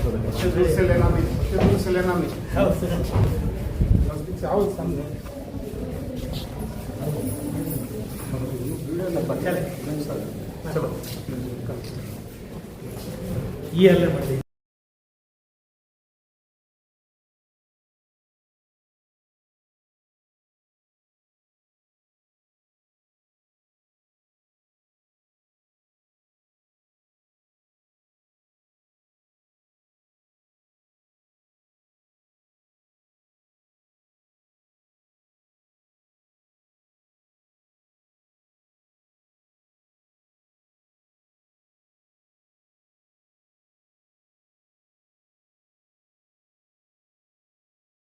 शुद्ध से लेना भी, शुद्ध से लेना भी। आओ सामने। चलो ये अल्ले मटे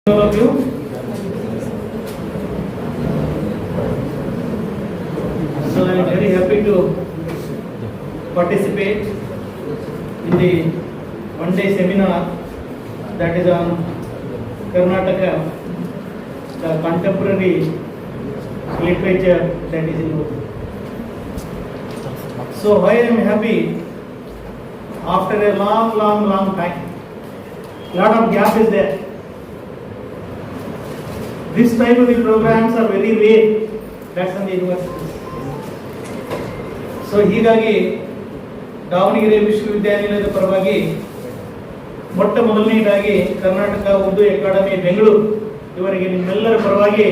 all of you. So I am very happy to participate in the one-day seminar that is on Karnataka, the contemporary literature that is in Urdu. So why I am happy? After a long time, lot of gap is there. This type of the programs are very rare. That's on the universities. So ಹೀಗಾಗಿ ದಾವಣಗೆರೆ ವಿಶ್ವವಿದ್ಯಾನಿಲಯದ ಪರವಾಗಿ ಮೊಟ್ಟ ಮೊದಲನೇದಾಗಿ Karnataka Urdu academy Bengaluru ಇವರಿಗೆ ನಿಮ್ಮೆಲ್ಲರ ಪರವಾಗಿ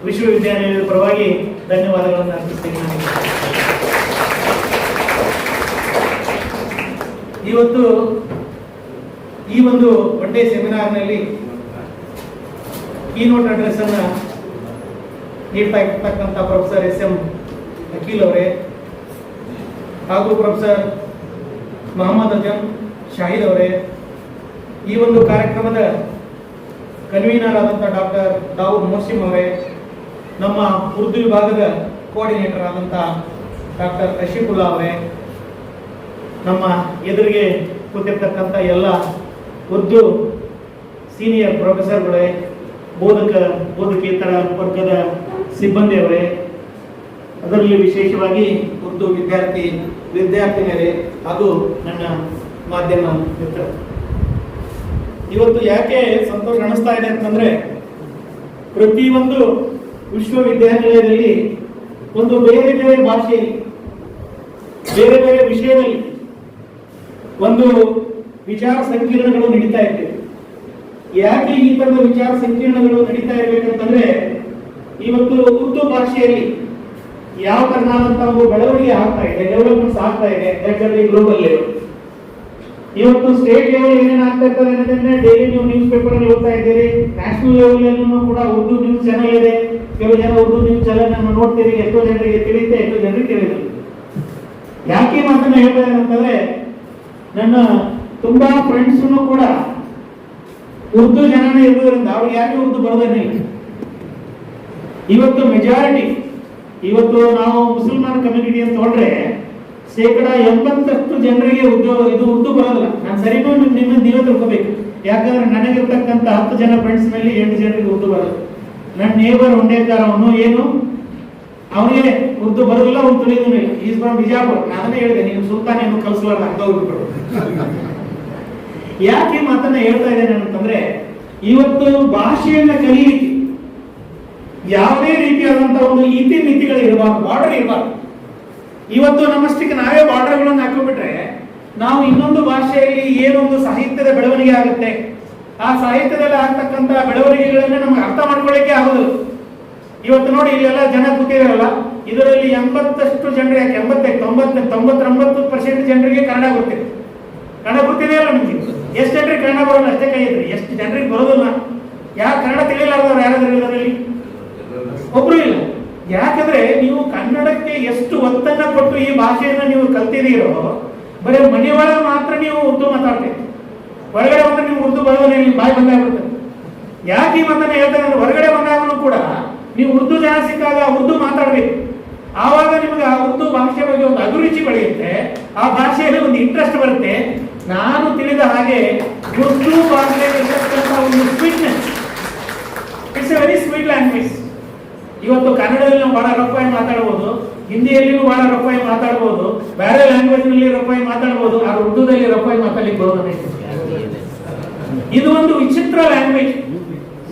ವಿಶ್ವವಿದ್ಯಾನಿಲಯದ ಪರವಾಗಿ ಧನ್ಯವಾದಗಳನ್ನು ಅರ್ಪಿಸ್ತೇನೆ. ಇವತ್ತು ಈ ಒಂದು ಒನ್ ಡೇ ಸೆಮಿನಾರ್ನಲ್ಲಿ ಕೀನೋಟ್ ಅಡ್ರೆಸ್ ಅನ್ನ ನೀಡ್ತಾ ಇರ್ತಕ್ಕಂಥ ಪ್ರೊಫೆಸರ್ ಎಸ್ ಎಂ ಅಖಿಲ್ ಅವರೇ ಹಾಗೂ ಪ್ರೊಫೆಸರ್ ಮೊಹಮ್ಮದ್ ಅಜಮ್ ಶಾಹಿದ್ ಅವರೇ, ಈ ಒಂದು ಕಾರ್ಯಕ್ರಮದ ಕನ್ವೀನರ್ ಆದಂಥ ಡಾಕ್ಟರ್ ದಾವೂದ್ ಮೋಸಿಮ್ ಅವರೇ, ನಮ್ಮ ಉರ್ದು ವಿಭಾಗದ ಕೋಆರ್ಡಿನೇಟರ್ ಆದಂಥ ಡಾಕ್ಟರ್ ರಶೀಫುಲ್ಲಾ ಅವರೇ, ನಮ್ಮ ಎದುರಿಗೆ ಕೂತಿರ್ತಕ್ಕಂಥ ಎಲ್ಲ ಉರ್ದು ಸೀನಿಯರ್ ಪ್ರೊಫೆಸರ್ಗಳೇ, ಬೋಧಕೇತರ ವರ್ಗದ ಸಿಬ್ಬಂದಿಯವರೇ, ಅದರಲ್ಲಿ ವಿಶೇಷವಾಗಿ ಉರ್ದು ವಿದ್ಯಾರ್ಥಿನಿಯರೇ ಹಾಗೂ ನನ್ನ ಮಾಧ್ಯಮ ಮಿತ್ರರು, ಇವತ್ತು ಯಾಕೆ ಸಂತೋಷ ಅನಿಸ್ತಾ ಇದೆ ಅಂತಂದ್ರೆ, ಪ್ರತಿಯೊಂದು ವಿಶ್ವವಿದ್ಯಾನಿಲಯದಲ್ಲಿ ಒಂದು ಬೇರೆ ಬೇರೆ ಭಾಷೆಯಲ್ಲಿ ಬೇರೆ ಬೇರೆ ವಿಷಯದಲ್ಲಿ ಒಂದು ವಿಚಾರ ಸಂಕಿರಣಗಳು ನಡೀತಾ ಇದ್ದೇವೆ. ಯಾಕೆ ಈ ತರದ ವಿಚಾರ ಸಂಕಿರಣಗಳು ನಡೀತಾ ಇರಬೇಕಂತಂದ್ರೆ, ಇವತ್ತು ಉರ್ದು ಭಾಷೆಯಲ್ಲಿ ಯಾವ ತರನಾದಂತ ಒಂದು ಬೆಳವಣಿಗೆ ಆಗ್ತಾ ಇದೆ, ಡೆವಲಪ್ಮೆಂಟ್ಸ್ ಆಗ್ತಾ ಇದೆ ಗ್ಲೋಬಲ್ ಲೆವೆಲ್. ಇವತ್ತು ಸ್ಟೇಟ್ ಲೆವೆಲ್ ಏನೇನು ಆಗ್ತಾ ಇರ್ತದೆ ಅನ್ನೋದನ್ನ ಡೈಲಿ ನೀವು ನ್ಯೂಸ್ ಪೇಪರ್ ಅಲ್ಲಿ ಓದ್ತಾ ಇದ್ದೀರಿ. ನ್ಯಾಷನಲ್ ಲೆವೆಲ್ ಅಲ್ಲೂ ಕೂಡ ಉರ್ದು ನ್ಯೂಸ್ ಚಾನೆಲ್ ಇದೆ. ಕೆಲವು ಜನ ಉರ್ದು ನ್ಯೂಸ್ ಚಾನೆಲ್ ಅನ್ನು ನೋಡ್ತೀರಿ, ಎಷ್ಟೋ ಜನರಿಗೆ ತಿಳಿಯುತ್ತೆ, ಎಷ್ಟೋ ಜನರಿಗೆ ತಿಳಿದಿಲ್ಲ. ಯಾಕೆ ಮಾತನ್ನ ಹೇಳ್ತಾರೆ ಅಂತಂದ್ರೆ, ನನ್ನ ತುಂಬಾ ಫ್ರೆಂಡ್ಸ್ ಕೂಡ ಉರ್ದು ಜನನೇ ಇರುವುದರಿಂದ ಅವ್ರಿಗೆ ಯಾಕೆ ಉರ್ದು ಬರೋದೇ ಇಲ್ಲ. ಇವತ್ತು ಮೆಜಾರಿಟಿ, ಇವತ್ತು ನಾವು ಮುಸಲ್ಮಾನ್ ಕಮ್ಯುನಿಟಿ ಅಂತ ನೋಡ್ರೆ 80% ಜನರಿಗೆ ಇದು ಉರ್ದು ಬರೋದಿಲ್ಲ. ನಾನು ಸರಿನೂ ನೀವೇ ತಿಳ್ಕೋಬೇಕು. ಯಾಕಂದ್ರೆ ನನಗಿರ್ತಕ್ಕಂಥ 10 ಜನ ಫ್ರೆಂಡ್ಸ್ ಮೇಲೆ 8 ಜನರಿಗೆ ಉರ್ದು ಬರೋದು. ನನ್ನ ನೇಬರ್ ಹೊಂಡೇಕಾರ ಅವನು ಏನು ಅವನಿಗೆ ಉರ್ದು ಬರೋದಿಲ್ಲ, ಅವ್ನು ತಿಳಿದೂ ಇಲ್ಲ. Is from Bijapur. ನಾನೇ ಹೇಳಿದೆ, ನೀನು ಸುಲ್ತಾನ್ ಏನು ಕಲಿಸಲಾರ ಅಂತ ಹೋಗ್ಬಿಟ್ರು. ಯಾಕೆ ಮಾತನ್ನ ಹೇಳ್ತಾ ಇದ್ದೇನೆ ಅಂತಂದ್ರೆ, ಇವತ್ತು ಭಾಷೆಯನ್ನ ಕಲಿಯಲಿಕ್ಕೆ ಯಾವುದೇ ರೀತಿಯಾದಂತಹ ಒಂದು ಇತಿ ಮಿತಿಗಳು ಇರಬಾರ್ದು, ಬಾರ್ಡರ್ ಇರಬಾರ್ದು. ಇವತ್ತು ನಮ್ಮಷ್ಟಕ್ಕೆ ನಾವೇ ಬಾರ್ಡರ್ಗಳನ್ನು ಹಾಕೊಂಡ್ಬಿಟ್ರೆ ನಾವು ಇನ್ನೊಂದು ಭಾಷೆಯಲ್ಲಿ ಏನೊಂದು ಸಾಹಿತ್ಯದ ಬೆಳವಣಿಗೆ ಆಗುತ್ತೆ, ಆ ಸಾಹಿತ್ಯದಲ್ಲಿ ಆಗ್ತಕ್ಕಂಥ ಬೆಳವಣಿಗೆಗಳನ್ನ ನಮ್ಗೆ ಅರ್ಥ ಮಾಡ್ಕೊಳ್ಳಿಕ್ಕೆ ಆಗೋದಿಲ್ಲ. ಇವತ್ತು ನೋಡಿ, ಇಲ್ಲೆಲ್ಲ ಜನ ಕೂತಿದಾರಲ್ಲ, ಇದರಲ್ಲಿ 80% ಜನರಿಗೆ, ಯಾಕೆ 99% ಜನರಿಗೆ ಕನ್ನಡ ಗೊತ್ತಿದೆ. ಕನ್ನಡ ಗೊತ್ತಿದೆ ಅಲ್ಲ ನಿಮ್ಗೆ? ಎಷ್ಟು ಜನರಿಗೆ ಕನ್ನಡ ಬರೋಲ್ಲ ಅಷ್ಟೇ ಕೈ ಇದ್ರಿ, ಎಷ್ಟು ಜನರಿಗೆ ಬರೋದಿಲ್ಲ. ಯಾಕೆ ಕನ್ನಡ ತಿಳಿಯಲಾರ್ದವ್ರು ಯಾರಾದ್ರೂ ಇದರಲ್ಲಿ? ಒಬ್ರು ಇಲ್ಲ. ಯಾಕಂದ್ರೆ ನೀವು ಕನ್ನಡಕ್ಕೆ ಎಷ್ಟು ಒತ್ತನ್ನ ಕೊಟ್ಟು ಈ ಭಾಷೆಯನ್ನ ನೀವು ಕಲ್ತಿದ್ದೀರೋ, ಬರೀ ಮನೆಯೊಳಗೆ ಮಾತ್ರ ನೀವು ಉರ್ದು ಮಾತಾಡ್ತೀರಿ, ಹೊರಗಡೆ ಬಂದ್ರೆ ನೀವು ಉರ್ದು ಬರೋದಿಲ್ಲ, ನೀವು ಬಾಯಿ ಬಂದಾಗ್ಬಿಡ್ತಾರೆ. ಯಾಕೆ ಈ ಮಾತನ್ನ ಹೇಳ್ತಾರೆ ಅಂದ್ರೆ, ಹೊರಗಡೆ ಬಂದಾಗಲೂ ಕೂಡ ನೀವು ಉರ್ದು ಜನ ಸಿಕ್ಕಾಗ ಉರ್ದು ಮಾತಾಡ್ಬೇಕು. ಆವಾಗ ನಿಮಗೆ ಆ ಉರ್ದು ಭಾಷೆ ಬಗ್ಗೆ ಒಂದು ಅಭಿರುಚಿ ಬೆಳೆಯುತ್ತೆ, ಆ ಭಾಷೆಯಲ್ಲಿ ಒಂದು ಇಂಟ್ರೆಸ್ಟ್ ಬರುತ್ತೆ. ನಾನು ತಿಳಿದ ಹಾಗೆ ಉರ್ದು ಭಾಷೆಯಲ್ಲಿ ಒಂದು sweetness, it's A very sweet language. ಇವತ್ತು ಕನ್ನಡದಲ್ಲಿ ನಾವು ಬಹಳ ರಫಾಗಿ ಮಾತಾಡ್ಬೋದು, ಹಿಂದಿಯಲ್ಲಿಯೂ ಬಹಳ ರಫಾಗಿ ಮಾತಾಡ್ಬೋದು, ಬೇರೆ ಲ್ಯಾಂಗ್ವೇಜ್ ನಲ್ಲಿ ರಫಾಗಿ ಮಾತಾಡ್ಬೋದು, ಆ ಉರ್ದುದಲ್ಲಿ ರಫಾಗಿ ಮಾತಾಡ್ಲಿಕ್ಕೆ ಬರೋದು. ಇದು ಒಂದು ವಿಚಿತ್ರ ಲ್ಯಾಂಗ್ವೇಜ್.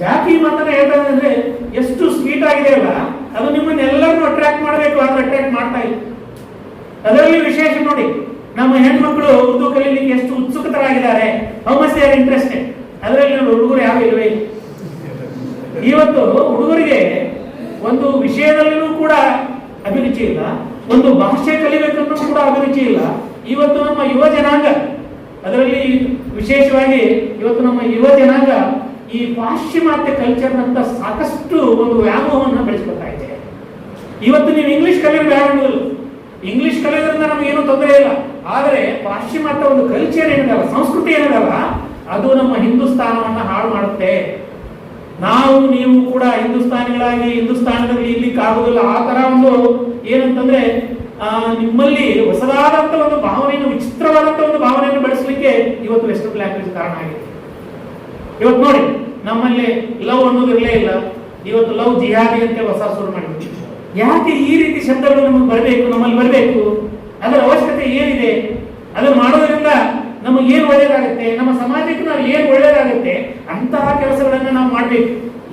ಯಾಕೆ ಈ ಮಾತನ್ನ ಹೇಳ್ತಾರೆ ಅಂದ್ರೆ ಎಷ್ಟು ಸ್ವೀಟ್ ಆಗಿದೆ ಅಲ್ಲ, ಅದು ನಿಮ್ಮನ್ನೆಲ್ಲರನ್ನು ಅಟ್ರಾಕ್ಟ್ ಮಾಡಬೇಕು, ಆದ್ರೆ ಅಟ್ರಾಕ್ಟ್ ಮಾಡ್ತಾ ಇಲ್ಲ. ಅದರಲ್ಲಿ ವಿಶೇಷ ನೋಡಿ, ನಮ್ಮ ಹೆಣ್ಮಕ್ಳು ಉರ್ದು ಕಲೀಲಿಕ್ಕೆ ಎಷ್ಟು ಉತ್ಸುಕತರಾಗಿದ್ದಾರೆ, how much they are interested. ಅದರಲ್ಲಿ ಹುಡುಗರು ಯಾವ ಇಲ್ವೇ ಇಲ್ಲ. ಇವತ್ತು ಹುಡುಗರಿಗೆ ಒಂದು ವಿಷಯದಲ್ಲಿಯೂ ಕೂಡ ಅಭಿರುಚಿ ಇಲ್ಲ, ಒಂದು ಭಾಷೆ ಕಲಿಬೇಕನ್ನೂ ಕೂಡ ಅಭಿರುಚಿ ಇಲ್ಲ. ಇವತ್ತು ನಮ್ಮ ಯುವ ಜನಾಂಗ, ಅದರಲ್ಲಿ ವಿಶೇಷವಾಗಿ ಇವತ್ತು ನಮ್ಮ ಯುವ ಜನಾಂಗ ಈ ಪಾಶ್ಚಿಮಾತ್ಯ ಕಲ್ಚರ್ನಂತ ಸಾಕಷ್ಟು ಒಂದು ವ್ಯಾಮೋಹವನ್ನು ಬೆಳೆಸ್ಕೊತಾ ಇದೆ. ಇವತ್ತು ನೀವು ಇಂಗ್ಲಿಷ್ ಕಲಿಯೋದು ಯಾರು, ಇಂಗ್ಲಿಷ್ ಕಲಿಯೋದ್ರಿಂದ ನಮಗೇನು ತೊಂದರೆ ಇಲ್ಲ, ಆದರೆ ಪಾಶ್ಚಿಮಾತ್ಯ ಒಂದು ಕಲ್ಚರ್ ಏನಿದಲ್ಲ, ಸಂಸ್ಕೃತಿ ಏನಿದಲ್ಲ, ಅದು ನಮ್ಮ ಹಿಂದೂಸ್ತಾನವನ್ನ ಹಾಳು ಮಾಡುತ್ತೆ. ನಾವು ನೀವು ಕೂಡ ಹಿಂದೂಸ್ತಾನಿಗಳಾಗಿ ಹಿಂದೂಸ್ತಾನದಲ್ಲಿ ಇರ್ಲಿಕ್ಕಾಗುದಿಲ್ಲ. ಆ ತರ ಒಂದು ಏನಂತಂದ್ರೆ ನಿಮ್ಮಲ್ಲಿ ಹೊಸದಾದಂತ ಒಂದು ಭಾವನೆಯನ್ನು, ವಿಚಿತ್ರವಾದಂತ ಒಂದು ಭಾವನೆಯನ್ನು ಬೆಳೆಸಲಿಕ್ಕೆ ಇವತ್ತು ವೆಸ್ಟರ್ನ್ ಲ್ಯಾಂಗ್ವೇಜ್ ಕಾರಣ ಆಗಿದೆ. ಇವತ್ತು ನೋಡಿ, ನಮ್ಮಲ್ಲಿ ಲವ್ ಅನ್ನೋದು ಇರಲೇ ಇಲ್ಲ, ಇವತ್ತು ಲವ್ ಜಿಹಾದಿ ಅಂತ ಹೊಸ ಶುರು ಮಾಡಿದ್ವಿ. ಯಾಕೆ ಈ ರೀತಿ ಶಬ್ದಗಳು ನಮಗೆ ಬರಬೇಕು, ನಮ್ಮಲ್ಲಿ ಬರಬೇಕು? ಅದರ ಅವಶ್ಯಕತೆ ಏನಿದೆ? ಅದನ್ನು ಮಾಡೋದ್ರಿಂದ ನಮಗೆ ಏನು ಒಳ್ಳೇದಾಗುತ್ತೆ, ನಮ್ಮ ಸಮಾಜಕ್ಕೆ ನಾವು ಏನು ಒಳ್ಳೇದಾಗುತ್ತೆ, ಅಂತಹ ಕೆಲಸಗಳನ್ನ ನಾವು ಮಾಡ್ಬೇಕು.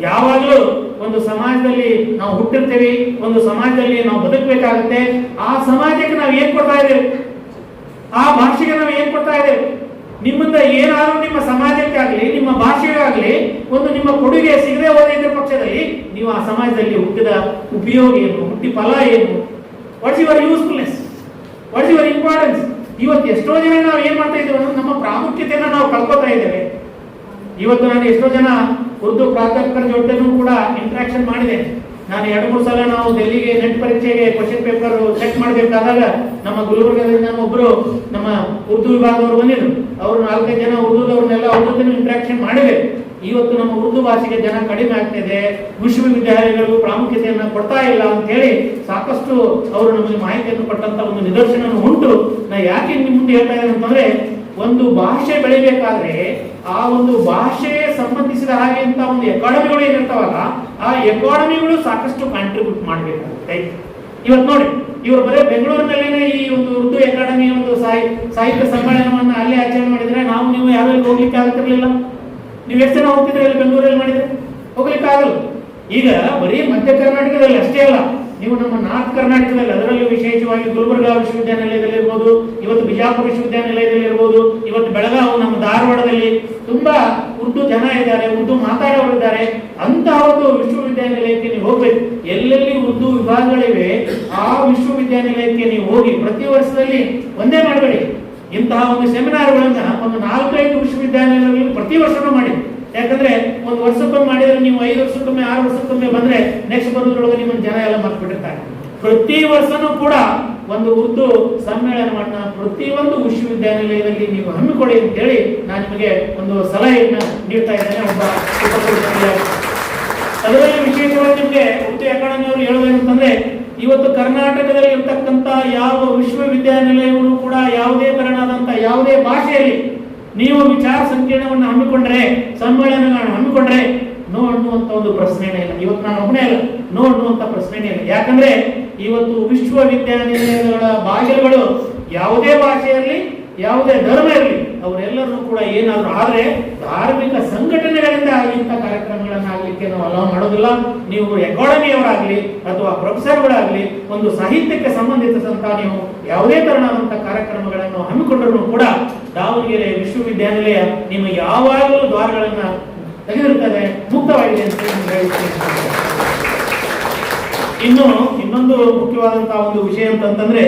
ಯಾವಾಗಲೂ ಒಂದು ಸಮಾಜದಲ್ಲಿ ನಾವು ಹುಟ್ಟಿರ್ತೇವೆ, ಒಂದು ಸಮಾಜದಲ್ಲಿ ನಾವು ಬದುಕಬೇಕಾಗುತ್ತೆ. ಆ ಸಮಾಜಕ್ಕೆ ನಾವು ಏನ್ ಕೊಡ್ತಾ ಇದ್ದೇವೆ, ಆ ಭಾಷೆಗೆ ನಾವು ಏನ್ ಕೊಡ್ತಾ ಇದ್ದೇವೆ? ನಿಮ್ಮಿಂದ ಏನಾದ್ರೂ ನಿಮ್ಮ ಸಮಾಜಕ್ಕೆ ಆಗಲಿ, ನಿಮ್ಮ ಭಾಷೆಗೆ ಆಗಲಿ ಒಂದು ನಿಮ್ಮ ಕೊಡುಗೆ ಸಿಗದೆ ಹೋದ ಪಕ್ಷದಲ್ಲಿ ನೀವು ಆ ಸಮಾಜದಲ್ಲಿ ಹುಟ್ಟಿದ ಉಪಯೋಗ ಏನು, ಹುಟ್ಟಿ ಫಲ ಏನು? What's your usefulness, what's your importance? ಇವತ್ತು ಎಷ್ಟೋ ಜನ ನಾವು ಏನ್ ಮಾಡ್ತಾ ಇದ್ದೇವೆ ಅಂದ್ರೆ ನಮ್ಮ ಪ್ರಾಮುಖ್ಯತೆಯನ್ನ ನಾವು ಕಳ್ಕೊತಾ ಇದ್ದೇವೆ. ಇವತ್ತು ನಾನು ಎಷ್ಟೋ ಜನ ಉರ್ದು ಪ್ರಾಧ್ಯಾಪಕರ ಜೊತೆನೂ ಕೂಡ ಇಂಟ್ರಾಕ್ಷನ್ ಮಾಡಿದೆ. ನಾನು 2-3 ಸಲ ನಾವು ಡೆಲ್ಲಿಗೆ ನೆಟ್ ಪರೀಕ್ಷೆಗೆ ಕ್ವಶನ್ ಪೇಪರ್ ಚೆಕ್ ಮಾಡಬೇಕಾದಾಗ ನಮ್ಮ ಗುಲ್ಬರ್ಗದಿಂದ ಒಬ್ಬರು ನಮ್ಮ ಉರ್ದು ವಿಭಾಗದವರು ಬಂದಿದ್ರು. ಅವರು 4-5 ಜನ ಉರ್ದುದವ್ರನ್ನೆಲ್ಲ ಅವ್ರ ಜೊತೆ ಇಂಟ್ರಾಕ್ಷನ್ ಮಾಡಿದೆ. ಇವತ್ತು ನಮ್ಮ ಉರ್ದು ಭಾಷೆಗೆ ಜನ ಕಡಿಮೆ ಆಗ್ತಿದೆ, ವಿಶ್ವವಿದ್ಯಾಲಯಗಳು ಪ್ರಾಮುಖ್ಯತೆಯನ್ನು ಕೊಡ್ತಾ ಇಲ್ಲ ಅಂತ ಹೇಳಿ ಸಾಕಷ್ಟು ಅವರು ನಮಗೆ ಮಾಹಿತಿಯನ್ನು ಕೊಟ್ಟಂತ ಒಂದು ನಿದರ್ಶನ ಉಂಟು. ನಾ ಯಾಕೆ ನಿಮ್ ಮುಂದೆ ಹೇಳ್ತಾ ಇದ್ದೇನೆ ಅಂತಂದ್ರೆ, ಒಂದು ಭಾಷೆ ಬೆಳಿಬೇಕಾದ್ರೆ ಆ ಒಂದು ಭಾಷೆಗೆ ಸಂಬಂಧಿಸಿದ ಹಾಗೆ ಅಂತ ಒಂದು ಎಕಾಡೆಮಿಗಳು ಏನಿರ್ತಾವಲ್ಲ, ಆ ಎಕಾಡೆಮಿಗಳು ಸಾಕಷ್ಟು ಕಾಂಟ್ರಿಬ್ಯೂಟ್ ಮಾಡಬೇಕಾಗುತ್ತೆ. ಇವತ್ತು ನೋಡಿ, ಇವರು ಬರೀ ಬೆಂಗಳೂರಿನಲ್ಲೇನೆ ಈ ಒಂದು ಉರ್ದು ಅಕಾಡೆಮಿ ಒಂದು ಸಾಹಿತ್ಯ ಸಮ್ಮೇಳನವನ್ನ ಅಲ್ಲೇ ಆಚರಣೆ ಮಾಡಿದ್ರೆ ನಾವು ನೀವು ಯಾರು ಹೋಗ್ಲಿಕ್ಕೆ ಆಗುತ್ತಿರ್ಲಿಲ್ಲ. ನೀವು ಎಷ್ಟು ಜನ ಹೋಗ್ತಿದ್ರೆ ಇಲ್ಲಿ ಬೆಂಗಳೂರಲ್ಲಿ ಮಾಡಿದ್ರೆ ಹೋಗ್ಲಿಕ್ಕೆ ಆಗಲ್ಲ. ಈಗ ಬರೀ ಮಧ್ಯ ಕರ್ನಾಟಕದಲ್ಲಿ ಅಷ್ಟೇ ಅಲ್ಲ, ನೀವು ನಮ್ಮ ನಾರ್ತ್ ಕರ್ನಾಟಕದಲ್ಲಿ, ಅದರಲ್ಲೂ ವಿಶೇಷವಾಗಿ ಗುಲ್ಬರ್ಗಾ ವಿಶ್ವವಿದ್ಯಾನಿಲಯದಲ್ಲಿ ಇರ್ಬೋದು, ಇವತ್ತು ಬಿಜಾಪುರ ವಿಶ್ವವಿದ್ಯಾನಿಲಯದಲ್ಲಿ ಇರ್ಬೋದು, ಇವತ್ತು ಬೆಳಗಾವಿ, ನಮ್ಮ ಧಾರವಾಡದಲ್ಲಿ ತುಂಬಾ ಉರ್ದು ಜನ ಇದ್ದಾರೆ, ಉರ್ದು ಮಾತಾಡೋರು ಇದ್ದಾರೆ. ಅಂತಹ ಒಂದು ವಿಶ್ವವಿದ್ಯಾನಿಲಯಕ್ಕೆ ನೀವು ಹೋಗ್ಬೇಕು. ಎಲ್ಲೆಲ್ಲಿ ಉರ್ದು ವಿಭಾಗಗಳಿವೆ ಆ ವಿಶ್ವವಿದ್ಯಾನಿಲಯಕ್ಕೆ ನೀವು ಹೋಗಿ ಪ್ರತಿ ವರ್ಷದಲ್ಲಿ ಒಂದೇ ಮಾಡಬೇಡಿ, ಇಂತಹ ಒಂದು ಸೆಮಿನಾರ್ಗಳನ್ನ ಒಂದು 4-5 ವಿಶ್ವವಿದ್ಯಾನಿಲಯಗಳಲ್ಲಿ ಪ್ರತಿ ವರ್ಷನೂ ಮಾಡಿ. ಯಾಕಂದ್ರೆ ಒಂದು ವರ್ಷಕ್ಕೊಮ್ಮೆ ಮಾಡಿದ್ರೆ ನೀವು 5 ವರ್ಷಕ್ಕೊಮ್ಮೆ 6 ವರ್ಷಕ್ಕೊಮ್ಮೆ ಬಂದ್ರೆ ನೆಕ್ಸ್ಟ್ ಬರೋದ್ರೊಳಗೆ ನಿಮ್ಮ ಜನ ಎಲ್ಲ ಮರ್ತ್ಬಿಟ್ಟಿರ್ತಾರೆ. ಪ್ರತಿ ವರ್ಷನೂ ಕೂಡ ಒಂದು ಉರ್ದು ಸಮ್ಮೇಳನವನ್ನ ಪ್ರತಿಯೊಂದು ವಿಶ್ವವಿದ್ಯಾನಿಲಯದಲ್ಲಿ ನೀವು ಹಮ್ಮಿಕೊಡಿ ಅಂತ ಹೇಳಿ ನಾನು ನಿಮಗೆ ಒಂದು ಸಲಹೆಯನ್ನ ನೀಡ್ತಾ ಇದ್ದೇನೆ. ಒಬ್ಬ ಅದರಲ್ಲಿ ವಿಶೇಷವಾಗಿ ನಿಮಗೆ ಉರ್ದು ಅಕಾಡೆಮಿ ಅವರು ಹೇಳೋದೇನಂತಂದ್ರೆ, ಇವತ್ತು ಕರ್ನಾಟಕದಲ್ಲಿ ಇರ್ತಕ್ಕಂಥ ಯಾವ ವಿಶ್ವವಿದ್ಯಾನಿಲಯವನ್ನು ಕೂಡ ಯಾವುದೇ ತರನಾದಂತ ಯಾವುದೇ ಭಾಷೆಯಲ್ಲಿ ನೀವು ವಿಚಾರ ಸಂಕಿರಣವನ್ನು ಹಮ್ಮಿಕೊಂಡ್ರೆ, ಸಮ್ಮೇಳನಗಳನ್ನು ಹಮ್ಮಿಕೊಂಡ್ರೆ ನೋ ಅನ್ನುವಂತ ಒಂದು ಪ್ರಶ್ನೆನೇ ಇಲ್ಲ. ಇವತ್ತು ನಾನು ಒಬ್ಬನೇ ಅಲ್ಲ, ನೋ ಅನ್ನುವಂತ ಪ್ರಶ್ನೆನೇ ಇಲ್ಲ. ಯಾಕಂದ್ರೆ ಇವತ್ತು ವಿಶ್ವವಿದ್ಯಾನಿಲಯಗಳ ಬಾಗಿಲುಗಳು ಯಾವುದೇ ಭಾಷೆಯಲ್ಲಿ ಯಾವುದೇ ಧರ್ಮ ಇರಲಿ ಅವರೆಲ್ಲರೂ ಕೂಡ ಏನಾದ್ರು ಆದ್ರೆ ಧಾರ್ಮಿಕ ಸಂಘಟನೆಗಳಿಂದ ಇಂಥ ಕಾರ್ಯಕ್ರಮಗಳನ್ನು ಆಗ್ಲಿಕ್ಕೆ ನಾವು ಅಲೋ ಮಾಡೋದಿಲ್ಲ. ನೀವು ಅಕಾಡೆಮಿಯವರಾಗ್ಲಿ ಅಥವಾ ಪ್ರೊಫೆಸರ್ಗಳಾಗ್ಲಿ ಒಂದು ಸಾಹಿತ್ಯಕ್ಕೆ ಸಂಬಂಧಿಸಿದಂತ ನೀವು ಯಾವುದೇ ತರನಾದಂತಹ ಕಾರ್ಯಕ್ರಮಗಳನ್ನು ಹಮ್ಮಿಕೊಂಡರೂ ಕೂಡ ದಾವಣಗೆರೆ ವಿಶ್ವವಿದ್ಯಾನಿಲಯ ನಿಮ್ಮ ಯಾವಾಗಲೂ ದ್ವಾರಗಳನ್ನ ತೆಗೆದಿರುತ್ತದೆ, ಮುಕ್ತವಾಗಿದೆ ಅಂತ ಹೇಳ್ತೀನಿ. ಇನ್ನೊಂದು ಮುಖ್ಯವಾದಂತಹ ಒಂದು ವಿಷಯ ಅಂತಂದ್ರೆ,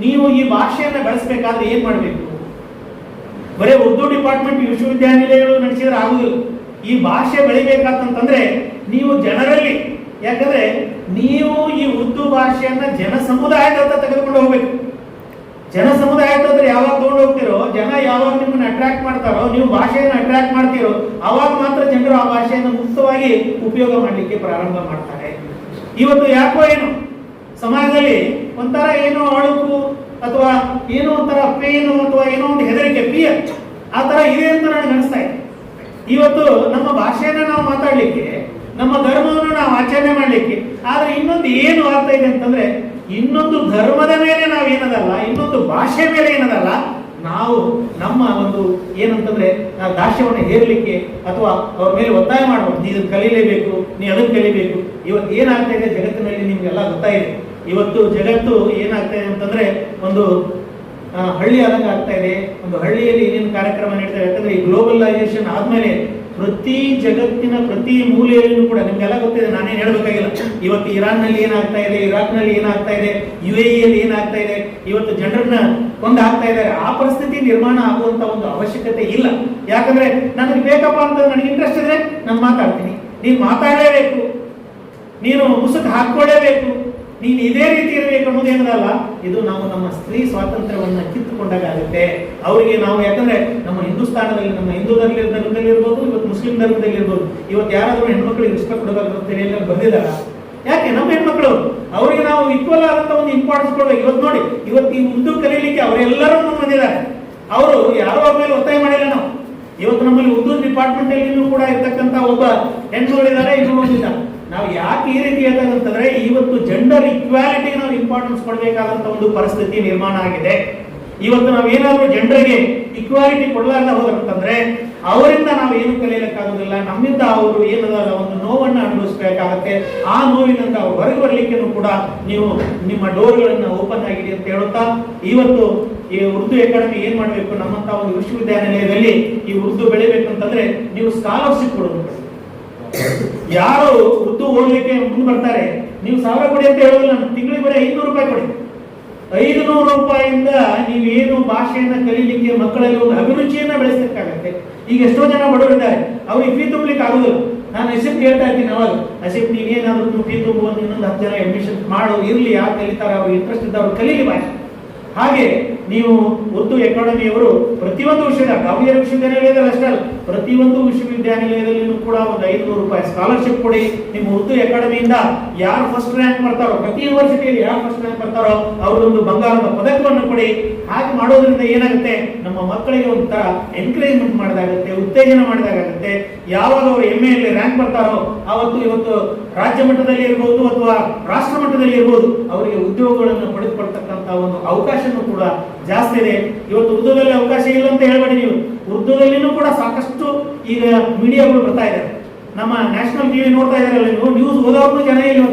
ನೀವು ಈ ಭಾಷೆಯನ್ನ ಬೆಳೆಸಬೇಕಾದ್ರೆ ಏನ್ ಮಾಡಬೇಕು? ಬರೀ ಉರ್ದು ಡಿಪಾರ್ಟ್ಮೆಂಟ್ ವಿಶ್ವವಿದ್ಯಾನಿಲಯಗಳು ನಡೆಸಿದ್ರೆ ಆಗುದಿಲ್ಲ. ಈ ಭಾಷೆ ಬೆಳಿಬೇಕಂತಂದ್ರೆ ನೀವು ಜನರಲ್ಲಿ, ಯಾಕಂದ್ರೆ ನೀವು ಈ ಉರ್ದು ಭಾಷೆಯನ್ನ ಜನ ಸಮುದಾಯದ ತೆಗೆದುಕೊಂಡು ಹೋಗ್ಬೇಕು. ಜನ ಸಮುದಾಯದ ಯಾವಾಗ ತಗೊಂಡು ಹೋಗ್ತಿರೋ, ಜನ ಯಾವಾಗ ನಿಮ್ಮನ್ನ ಅಟ್ರಾಕ್ಟ್ ಮಾಡ್ತಾರೋ, ನೀವು ಭಾಷೆಯನ್ನು ಅಟ್ರಾಕ್ಟ್ ಮಾಡ್ತೀರೋ, ಅವಾಗ ಮಾತ್ರ ಜನರು ಆ ಭಾಷೆಯನ್ನು ಮುಕ್ತವಾಗಿ ಉಪಯೋಗ ಮಾಡಲಿಕ್ಕೆ ಪ್ರಾರಂಭ ಮಾಡ್ತಾರೆ. ಇವತ್ತು ಯಾಕೋ ಏನು ಸಮಾಜದಲ್ಲಿ ಒಂಥರ ಏನೋ ಅಳುಕು ಅಥವಾ ಏನೋ ಒಂಥರ ಪೇನು ಅಥವಾ ಏನೋ ಒಂದು ಹೆದರಿಕೆ, ಫಿಯರ್ ಆ ತರ ಇದೆ ಅಂತ ನನಗೆ ಅನಿಸ್ತಾ ಇದೆ. ಇವತ್ತು ನಮ್ಮ ಭಾಷೆಯನ್ನ ನಾವು ಮಾತಾಡ್ಲಿಕ್ಕೆ, ನಮ್ಮ ಧರ್ಮವನ್ನು ನಾವು ಆಚರಣೆ ಮಾಡ್ಲಿಕ್ಕೆ, ಆದ್ರೆ ಇನ್ನೊಂದು ಏನು ಆಗ್ತಾ ಇದೆ ಅಂತಂದ್ರೆ, ಇನ್ನೊಂದು ಧರ್ಮದ ಮೇಲೆ ನಾವು ಏನದಲ್ಲ, ಇನ್ನೊಂದು ಭಾಷೆ ಮೇಲೆ ಏನದಲ್ಲ, ನಾವು ನಮ್ಮ ಒಂದು ಏನಂತಂದ್ರೆ ದಾಸ್ಯವನ್ನು ಹೇರಲಿಕ್ಕೆ ಅಥವಾ ಅವ್ರ ಮೇಲೆ ಒತ್ತಾಯ ಮಾಡಬಹುದು, ನೀ ಇದನ್ನು ಕಲೀಲೇಬೇಕು, ನೀ ಅದನ್ನು ಕಲಿಬೇಕು. ಇವತ್ತು ಏನಾಗ್ತಾ ಇದೆ ಜಗತ್ತಿನಲ್ಲಿ ನಿಮ್ಗೆಲ್ಲ ಗೊತ್ತಾಗಿದೆ. ಇವತ್ತು ಜಗತ್ತು ಏನಾಗ್ತಾ ಇದೆ ಅಂತಂದ್ರೆ ಒಂದು ಹಳ್ಳಿ ಆದಂಗೆ ಆಗ್ತಾ ಇದೆ. ಒಂದು ಹಳ್ಳಿಯಲ್ಲಿ ಏನೇನು ಕಾರ್ಯಕ್ರಮ ನಡೀತಾ ಇದೆ ಯಾಕಂದ್ರೆ ಈ ಗ್ಲೋಬಲೈಸೇಷನ್ ಆದ್ಮೇಲೆ ಪ್ರತಿ ಜಗತ್ತಿನ ಪ್ರತಿ ಮೂಲೆಯಲ್ಲೂ ಕೂಡ ನಿಮ್ಗೆಲ್ಲ ಗೊತ್ತಿದೆ, ನಾನೇನು ಹೇಳ್ಬೇಕಾಗಿಲ್ಲ. ಇವತ್ತು ಇರಾನ್ ನಲ್ಲಿ ಏನಾಗ್ತಾ ಇದೆ, ಇರಾಕ್ ನಲ್ಲಿ ಏನಾಗ್ತಾ ಇದೆ, UAE ಯಲ್ಲಿ ಏನಾಗ್ತಾ ಇದೆ, ಇವತ್ತು ಜನರನ್ನ ಕೊಂದಾಗ್ತಾ ಇದ್ದಾರೆ. ಆ ಪರಿಸ್ಥಿತಿ ನಿರ್ಮಾಣ ಆಗುವಂತ ಒಂದು ಅವಶ್ಯಕತೆ ಇಲ್ಲ. ಯಾಕಂದ್ರೆ ನನಗೆ ಬೇಕಪ್ಪ ಅಂತ ನನಗೆ ಇಂಟ್ರೆಸ್ಟ್ ಇದ್ರೆ ನಾನು ಮಾತಾಡ್ತೀನಿ, ನೀನು ಮಾತಾಡಲೇಬೇಕು, ನೀನು ಮುಸುಕು ಹಾಕೊಳ್ಳೇಬೇಕು, ನೀನು ಇದೇ ರೀತಿ ಇರಬೇಕು ಅನ್ನೋದೇನಲ್ಲ. ಇದು ನಾವು ನಮ್ಮ ಸ್ತ್ರೀ ಸ್ವಾತಂತ್ರ್ಯವನ್ನ ಕಿತ್ತುಕೊಂಡಾಗ ಆಗುತ್ತೆ ಅವರಿಗೆ. ನಾವು ಯಾಕಂದ್ರೆ ನಮ್ಮ ಹಿಂದೂಸ್ತಾನದಲ್ಲಿ, ನಮ್ಮ ಹಿಂದೂ ಧರ್ಮದಲ್ಲಿ ಇರ್ಬೋದು, ಇವತ್ತು ಮುಸ್ಲಿಂ ಧರ್ಮದಲ್ಲಿ ಇರ್ಬೋದು, ಇವತ್ತು ಯಾರಾದ್ರೂ ಹೆಣ್ಮಕ್ಳಿಗೆ ರೆಸ್ಪೆಕ್ಟ್ ಕೊಡಬೇಕು ಅಂತ ಹೇಳಿ ಬಂದಿದ್ದಾರ? ಯಾಕೆ ನಮ್ಮ ಹೆಣ್ಮಕ್ಳು ಅವರಿಗೆ ನಾವು ಈಕ್ವಲ್ ಆದಂತ ಒಂದು ಇಂಪಾರ್ಟೆನ್ಸ್ ಕೊಡ್ಬೇಕು. ಇವತ್ತು ನೋಡಿ, ಇವತ್ತು ಈ ಉರ್ದು ಕಲೀಲಿಕ್ಕೆ ಅವರೆಲ್ಲರೂ ಬಂದಿದ್ದಾರೆ. ಅವರು ಯಾರೋ ಅವ್ರ ಮೇಲೆ ಒತ್ತಾಯ ಮಾಡಿಲ್ಲ. ನಾವು ಇವತ್ತು ನಮ್ಮಲ್ಲಿ ಉರ್ದು ಡಿಪಾರ್ಟ್ಮೆಂಟ್ ಅಲ್ಲಿ ಕೂಡ ಇರ್ತಕ್ಕಂತ ಒಬ್ಬ ಹೆಣ್ಮಗಳಿದ್ದಾರೆ, ಇನ್ನೊಂದು ಬಂದಿದ್ದಾರೆ. ನಾವು ಯಾಕೆ ಈ ರೀತಿ ಹೇಳ್ತಕ್ಕಂತಂದ್ರೆ ಇವತ್ತು ಜೆಂಡರ್ ಇಕ್ವಾಲಿಟಿಗೆ ನಾವು ಇಂಪಾರ್ಟೆನ್ಸ್ ಕೊಡಬೇಕಾದಂತ ಒಂದು ಪರಿಸ್ಥಿತಿ ನಿರ್ಮಾಣ ಆಗಿದೆ. ಇವತ್ತು ನಾವೇನಾದ್ರೂ ಜೆಂಡರ್ಗೆ ಇಕ್ವಾಲಿಟಿ ಕೊಡಲಾರ್ದ ಹೋದಂತಂದ್ರೆ ಅವರಿಂದ ನಾವು ಏನು ಕಲಿಯಲಿಕ್ಕಾಗೋದಿಲ್ಲ. ನಮ್ಮಿಂದ ಅವರು ಏನದ ಒಂದು ನೋವನ್ನ ಅನುಭವಿಸಬೇಕಾಗತ್ತೆ. ಆ ನೋವಿನಿಂದ ಹೊರಗೆ ಬರ್ಲಿಕ್ಕೆ ಕೂಡ ನೀವು ನಿಮ್ಮ ಡೋರ್ಗಳನ್ನ ಓಪನ್ ಆಗಿದೆ ಅಂತ ಹೇಳುತ್ತಾ, ಇವತ್ತು ಈ ಉರ್ದು ಅಕಾಡೆಮಿ ಏನ್ ಮಾಡ್ಬೇಕು, ನಮ್ಮಂತ ಒಂದು ವಿಶ್ವವಿದ್ಯಾನಿಲಯದಲ್ಲಿ ಈ ಉರ್ದು ಬೆಳಿಬೇಕಂತಂದ್ರೆ ನೀವು ಸ್ಕಾಲರ್ಶಿಪ್ ಕೊಡಬೇಕು. ಯಾರು ಉರ್ದು ಓದಲಿಕ್ಕೆ ಮುಂದೆ ಬರ್ತಾರೆ, ನೀವು 1000 ಕೊಡಿ ಅಂತ ಹೇಳೋದಿಲ್ಲ, ತಿಂಗಳಿಗೆ ಬರೀ 500 ರೂಪಾಯಿ ಕೊಡಿ. 500 ರೂಪಾಯಿಯಿಂದ ನೀವೇನು ಭಾಷೆಯನ್ನ ಕಲೀಲಿಕ್ಕೆ ಮಕ್ಕಳಲ್ಲಿ ಒಂದು ಅಭಿರುಚಿಯನ್ನ ಬೆಳೆಸಲಿಕ್ಕಾಗತ್ತೆ. ಈಗ ಎಷ್ಟೋ ಜನ ಬಡವರಿದ್ದಾರೆ, ಅವ್ರಿಗೆ ಫೀ ತುಂಬಲಿಕ್ಕೆ ಆಗುದಿಲ್ಲ. ನಾನು ಅಸಿಪ್ ಹೇಳ್ತಾ ಇದ್ದೀನಿ ಅವಾಗ, ಅಸಿಪ್ ನೀವೇನಾದ್ರೂ ಫೀ ತುಂಬು, ಇನ್ನೊಂದು 10 ಜನ ಅಡ್ಮಿಷನ್ ಮಾಡು, ಇರ್ಲಿ, ಯಾರು ಕಲಿತಾರೆ ಅವ್ರಿಗೆ ಇಂಟ್ರೆಸ್ಟ್ ಇದ್ದವ್ರು ಕಲೀಲಿ ಭಾಷೆ. ಹಾಗೆ ನೀವು ಉರ್ದು ಅಕಾಡೆಮಿಯವರು ಪ್ರತಿಯೊಂದು ವಿಷಯದ ದಾವಣಗೆರೆ ವಿಶ್ವವಿದ್ಯಾನಿಲಯದಲ್ಲಿ ಅಷ್ಟೇ ಅಲ್ಲ, ಪ್ರತಿಯೊಂದು ವಿಶ್ವವಿದ್ಯಾನಿಲಯದಲ್ಲಿಯೂ ಕೂಡ ಒಂದು 500 ರೂಪಾಯಿ ಸ್ಕಾಲರ್ಶಿಪ್ ಕೊಡಿ. ನಿಮ್ಮ ಉರ್ದು ಅಕಾಡೆಮಿಯಿಂದ ಯಾರು ಫಸ್ಟ್ ರ್ಯಾಂಕ್ ಬರ್ತಾರೋ, ಪ್ರತಿ ಯೂನಿವರ್ಸಿಟಿಯಲ್ಲಿ ಯಾರು ಫಸ್ಟ್ ರ್ಯಾಂಕ್ ಬರ್ತಾರೋ ಅವ್ರದೊಂದು ಬಂಗಾರದ ಪದಕವನ್ನು ಕೊಡಿ. ಹಾಗೆ ಮಾಡೋದ್ರಿಂದ ಏನಾಗುತ್ತೆ, ನಮ್ಮ ಮಕ್ಕಳಿಗೆ ಒಂಥರ ಎನ್ಕರೇಜ್ಮೆಂಟ್ ಮಾಡಿದಾಗುತ್ತೆ, ಉತ್ತೇಜನ ಮಾಡಿದಾಗುತ್ತೆ. ಯಾವಾಗ ಅವರು MA ಯಲ್ಲಿ ರ್ಯಾಂಕ್ ಬರ್ತಾರೋ ಅವತ್ತು ಇವತ್ತು ರಾಜ್ಯ ಮಟ್ಟದಲ್ಲಿ ಇರ್ಬೋದು ಅಥವಾ ರಾಷ್ಟ್ರ ಮಟ್ಟದಲ್ಲಿ ಇರ್ಬೋದು ಅವರಿಗೆ ಉದ್ಯೋಗಗಳನ್ನು ಪಡೆದುಕೊಳ್ತಕ್ಕಂತ ಒಂದು ಅವಕಾಶನೂ ಕೂಡ ಜಾಸ್ತಿ ಇದೆ. ಇವತ್ತು ಉರ್ದುದಲ್ಲಿ ಅವಕಾಶ ಇಲ್ಲ ಅಂತ ಹೇಳ್ಬೇಡಿ ನೀವು, ಉರ್ದುದಲ್ಲಿನೂ ಕೂಡ ಸಾಕಷ್ಟು ಈಗ ಮೀಡಿಯಾಗಳು ಬರ್ತಾ ಇದೆ. ನಮ್ಮ ನ್ಯಾಷನಲ್ ಟಿವಿ ನೋಡ್ತಾ ಇದಾರಲ್ಲ ನೀವು, ನ್ಯೂಸ್ ಓದೋರ್ನು ಜನ ಇಲ್ಲ.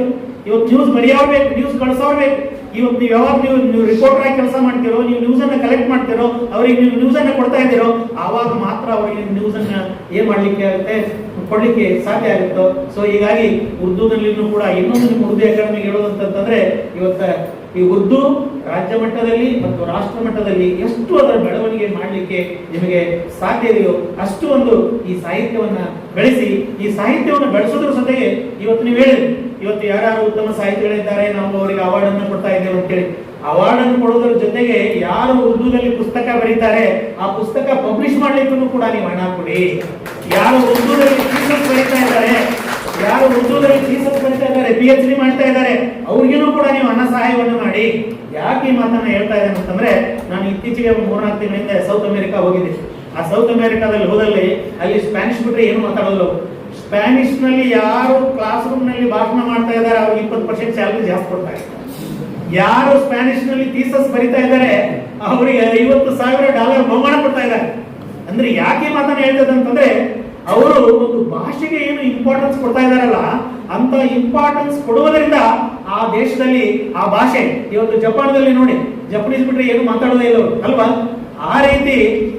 ಇವತ್ತು ನ್ಯೂಸ್ ಬರೆಯೋರು ಬೇಕು, ನ್ಯೂಸ್ ಕಳಿಸೋರು ಬೇಕು. ಇವತ್ತು ನೀವು ಯಾವಾಗ ನೀವು ರಿಪೋರ್ಟರ್ ಆಗಿ ಕೆಲಸ ಮಾಡ್ತಿರೋ, ನೀವು ನ್ಯೂಸ್ ಅನ್ನ ಕಲೆಕ್ಟ್ ಮಾಡ್ತಿರೋ, ಅವರಿಗೆ ನೀವು ನ್ಯೂಸ್ ಅನ್ನ ಕೊಡ್ತಾ ಇದ್ದೀರೋ, ಆವಾಗ ಮಾತ್ರ ಅವರಿಗೆ ನ್ಯೂಸ್ ಅನ್ನ ಏನ್ ಮಾಡ್ಲಿಕ್ಕೆ ಆಗುತ್ತೆ, ಕೊಡ್ಲಿಕ್ಕೆ ಸಾಧ್ಯ ಆಗುತ್ತೋ. ಸೊ ಹೀಗಾಗಿ ಉರ್ದುದಲ್ಲಿನೂ ಕೂಡ ಇನ್ನೊಂದು ನಿಮ್ಮ ಉರ್ದು ಅಕಾಡೆಮಿಗೆ ಹೇಳೋದಂತಂದ್ರೆ, ಇವತ್ತ ಈ ಉರ್ದು ರಾಜ್ಯ ಮಟ್ಟದಲ್ಲಿ ಮತ್ತು ರಾಷ್ಟ್ರ ಮಟ್ಟದಲ್ಲಿ ಎಷ್ಟು ಅದರ ಬೆಳವಣಿಗೆ ಮಾಡಲಿಕ್ಕೆ ನಿಮಗೆ ಸಾಧ್ಯ ಇದೆಯೋ ಅಷ್ಟು ಒಂದು ಈ ಸಾಹಿತ್ಯವನ್ನ ಬೆಳೆಸಿ. ಈ ಸಾಹಿತ್ಯವನ್ನು ಬೆಳೆಸೋದ್ರ ಜೊತೆಗೆ ಇವತ್ತು ನೀವು ಹೇಳಿದ್ರಿ, ಇವತ್ತು ಯಾರು ಉತ್ತಮ ಸಾಹಿತಿಗಳಿದ್ದಾರೆ ನಾವು ಅವರಿಗೆ ಅವಾರ್ಡ್ ಅನ್ನು ಕೊಡ್ತಾ ಇದ್ದೇವೆ ಅಂತೇಳಿ. ಅವಾರ್ಡ್ ಅನ್ನು ಕೊಡೋದ್ರ ಜೊತೆಗೆ ಯಾರು ಉರ್ದುದಲ್ಲಿ ಪುಸ್ತಕ ಬರೀತಾರೆ ಆ ಪುಸ್ತಕ ಪಬ್ಲಿಷ್ ಮಾಡ್ಲಿಕ್ಕೂ ಕೂಡ ನೀವು ಹಣ ಕೊಡಿ. ಯಾರು ಉರ್ದುದಲ್ಲಿ ಥೀಸಿಸ್ ಬರೀತಾ ಇದ್ದಾರೆ, ಯಾರು ಉರ್ದುದಲ್ಲಿ ಥೀಸಿಸ್ ಬರೀತಾ ಇದ್ದಾರೆ, PhD ಮಾಡ್ತಾ ಇದ್ದಾರೆ, ಅವ್ರಿಗೂ ಕೂಡ ನೀವು ಹಣ ಸಹಾಯವನ್ನು ಮಾಡಿ. ಯಾಕೆ ಈ ಮಾತನ್ನ ಹೇಳ್ತಾ ಇದ್ದೇನೆ ಅಂತಂದ್ರೆ, ನಾನು ಇತ್ತೀಚೆಗೆ 3-4 ತಿಂಗಳಿಂದ ಸೌತ್ ಅಮೆರಿಕಾ ಹೋಗಿದ್ದೆ. ಆ ಸೌತ್ ಅಮೆರಿಕಾದಲ್ಲಿ ಹೋದಲ್ಲಿ ಅಲ್ಲಿ ಸ್ಪ್ಯಾನಿಷ್ ಬಿಟ್ರೆ ಏನು ಮಾತಾಡೋಲ್ಲ. ಸ್ಪ್ಯಾನಿಷ್ ನಲ್ಲಿ ಯಾರು ಕ್ಲಾಸ್ ರೂಮ್ ನಲ್ಲಿ ಭಾಷಣ ಮಾಡ್ತಾ ಇದ್ದಾರೆ ಅವ್ರಿಗೆ 20% ಸ್ಯಾಲರಿ ಜಾಸ್ತಿ ಕೊಡ್ತಾರೆ. ಯಾರು ಸ್ಪ್ಯಾನಿಷ್ ನಲ್ಲಿ ಥೀಸಸ್ ಬರಿತಾ ಇದ್ದಾರೆ ಅವರಿಗೆ $50,000 ಬಹುಮಾನ ಕೊಡ್ತಾ ಇದ್ದಾರೆ. ಅಂದ್ರೆ ಯಾಕೆ ಮಾತನ್ನ ಹೇಳ್ತದೆ ಅಂತಂದ್ರೆ, ಅವರು ಒಂದು ಭಾಷೆಗೆ ಏನು ಇಂಪಾರ್ಟೆನ್ಸ್ ಕೊಡ್ತಾ ಇದಾರಲ್ಲ, ಅಂತ ಇಂಪಾರ್ಟೆನ್ಸ್ ಕೊಡುವುದರಿಂದ ಆ ದೇಶದಲ್ಲಿ ಆ ಭಾಷೆ, ಇವತ್ತು ಜಪಾನದಲ್ಲಿ ನೋಡಿ, ಜಪನೀಸ್ ಬಿಟ್ರೆ ಏನು ಮಾತಾಡೋದೇ ಇಲ್ಲ ಅಲ್ವಾ, ಆ ರೀತಿ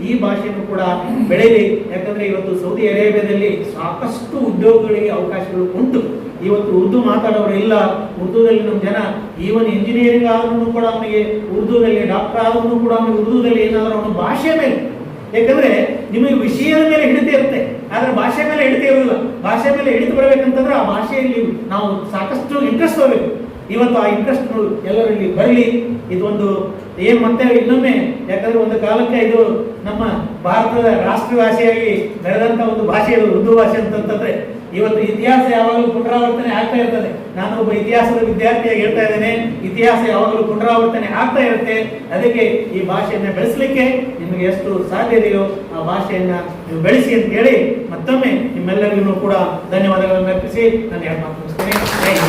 ಈ ಭಾಷೆಯನ್ನು ಕೂಡ ಬೆಳೆಯಲಿ. ಯಾಕಂದ್ರೆ ಇವತ್ತು ಸೌದಿ ಅರೇಬಿಯಾದಲ್ಲಿ ಸಾಕಷ್ಟು ಉದ್ಯೋಗಗಳಿಗೆ ಅವಕಾಶಗಳು ಉಂಟು. ಇವತ್ತು ಉರ್ದು ಮಾತಾಡೋರು ಇಲ್ಲ. ಉರ್ದುದಲ್ಲಿ ನಮ್ಮ ಜನ ಈವನ್ ಇಂಜಿನಿಯರಿಂಗ್ ಆದ್ರೂ ಕೂಡ ಅವನಿಗೆ ಉರ್ದುದಲ್ಲಿ, ಡಾಕ್ಟರ್ ಆದ್ರೂ ಕೂಡ ಅವನಿಗೆ ಉರ್ದುದಲ್ಲಿ ಏನಾದ್ರೂ ಅವನ ಭಾಷೆ ಮೇಲೆ, ಯಾಕಂದ್ರೆ ನಿಮಗೆ ವಿಷಯದ ಮೇಲೆ ಹಿಡಿತ ಇರುತ್ತೆ, ಆದ್ರೆ ಭಾಷೆ ಮೇಲೆ ಹಿಡಿತ ಇರೋದಿಲ್ಲ. ಭಾಷೆ ಮೇಲೆ ಹಿಡಿತ ಬರಬೇಕಂತಂದ್ರೆ ಆ ಭಾಷೆಯಲ್ಲಿ ನಾವು ಸಾಕಷ್ಟು ಇಂಟ್ರೆಸ್ಟ್ ಹೋಗ್ಬೇಕು. ಇವತ್ತು ಆ ಇಂಟ್ರೆಸ್ಟ್ ಎಲ್ಲರಲ್ಲಿ ಬರಲಿ. ಇದೊಂದು ಏನ್ ಮತ್ತೆ ಇನ್ನೊಮ್ಮೆ, ಯಾಕಂದ್ರೆ ಒಂದು ಕಾಲಕ್ಕೆ ಇದು ನಮ್ಮ ಭಾರತದ ರಾಷ್ಟ್ರ ಭಾಷೆಯಾಗಿ ಬೆಳೆದಂತ ಒಂದು ಭಾಷೆ ಇದು ಉರ್ದು ಭಾಷೆ ಅಂತಂತಂದ್ರೆ, ಇವತ್ತು ಇತಿಹಾಸ ಯಾವಾಗಲೂ ಪುನರಾವರ್ತನೆ ಆಗ್ತಾ ಇರ್ತದೆ. ನಾನು ಒಬ್ಬ ಇತಿಹಾಸದ ವಿದ್ಯಾರ್ಥಿಯಾಗಿ ಹೇಳ್ತಾ ಇದ್ದೇನೆ, ಇತಿಹಾಸ ಯಾವಾಗಲೂ ಪುನರಾವರ್ತನೆ ಆಗ್ತಾ ಇರುತ್ತೆ. ಅದಕ್ಕೆ ಈ ಭಾಷೆಯನ್ನ ಬೆಳೆಸಲಿಕ್ಕೆ ನಿಮಗೆ ಎಷ್ಟು ಸಾಧ್ಯ ಇದೆಯೋ ಆ ಭಾಷೆಯನ್ನ ನೀವು ಬೆಳೆಸಿ ಅಂತ ಹೇಳಿ ಮತ್ತೊಮ್ಮೆ ನಿಮ್ಮೆಲ್ಲರಿಗೂ ಕೂಡ ಧನ್ಯವಾದಗಳನ್ನು ಅರ್ಪಿಸಿ ನಾನು ಮಾತು ಮುಗಿಸ್ತೇನೆ.